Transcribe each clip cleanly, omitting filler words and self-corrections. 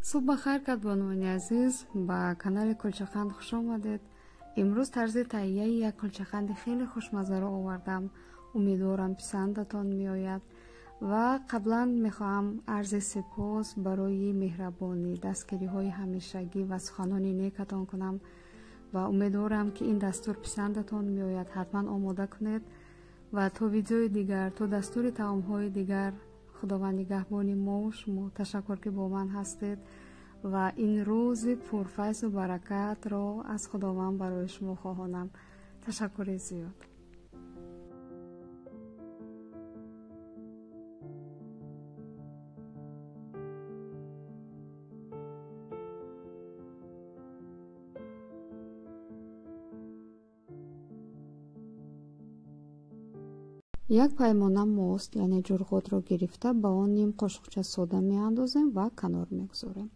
صبح بخیر کدبانوانی عزیز با کانال کلچه‌خند خوش آمدید. امروز طرز تهیه یک کلچه‌خند خیلی خوشمزه را آوردم. امیدوارم پسندتان میآید و قبلا میخواهم عرض سپاس برای مهربانی دستگیری های همیشگی و سخنان نیکتان کنم و امیدوارم که این دستور پسندتان میآید. حتما آماده کنید و تا ویدیوی دیگر، تا دستور طعام های دیگر، خداوند نگهبان ما و شما. تشکر که با من هستید و این روز پرفیض و برکت را از خداوند برای شما خواهانم. تشکر زیاد. یک پیمانه ماست یعنی جرغوت را گرفته با آن نیم قاشقچه سودا می اندازیم و کنار می گذاریم.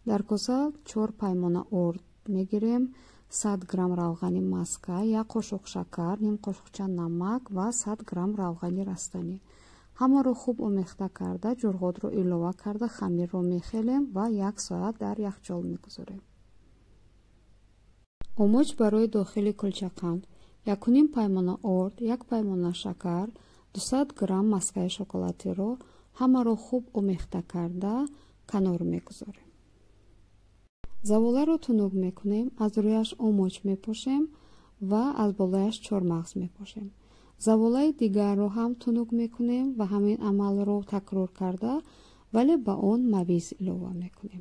در کاسه 4 پیمانه ارد می گیریم، 100 گرم روغن مسکه، یک قاشق شکر، نیم قاشقچه نمک و 100 گرم روغن رستنی. همه را خوب آمیخته کرده جرغوت را ایلوه کرده خمیر را می خیلیم و 1 ساعت در یخچال می گذاریم. آماج برای داخل کلچه‌خند: 1 پیمانه ارد، 1 پیمانه شکر، 200 گرم مسکه شکلاتی را همه را خوب آمیخته کرده کنار میگذاریم. زباله را تنوگ میکنیم، از رویش آماج میپاشیم و از بالایش چهارمغز میپاشیم. زباله دیگر را هم تنوگ میکنیم و همین عمل را تکرار کرده ولی با آن مویز ایلوه میکنیم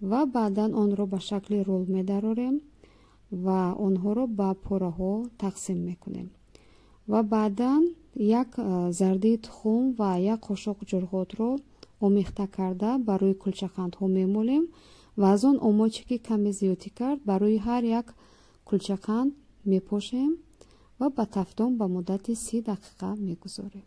و بعدا آن را به شکل رول میدراریم و آنها را به پاره ها تقسیم میکنیم و بعدا 1 زردی تخم و 1 قاشق جرغوت را آمیخته کرده برای کلچه‌خند ها میمالیم و از آن آماجی که کمی زیادی کرد برای هر یک کلچه‌خند میپاشیم و به تفتان به مدت 30 دقیقه میگذاریم.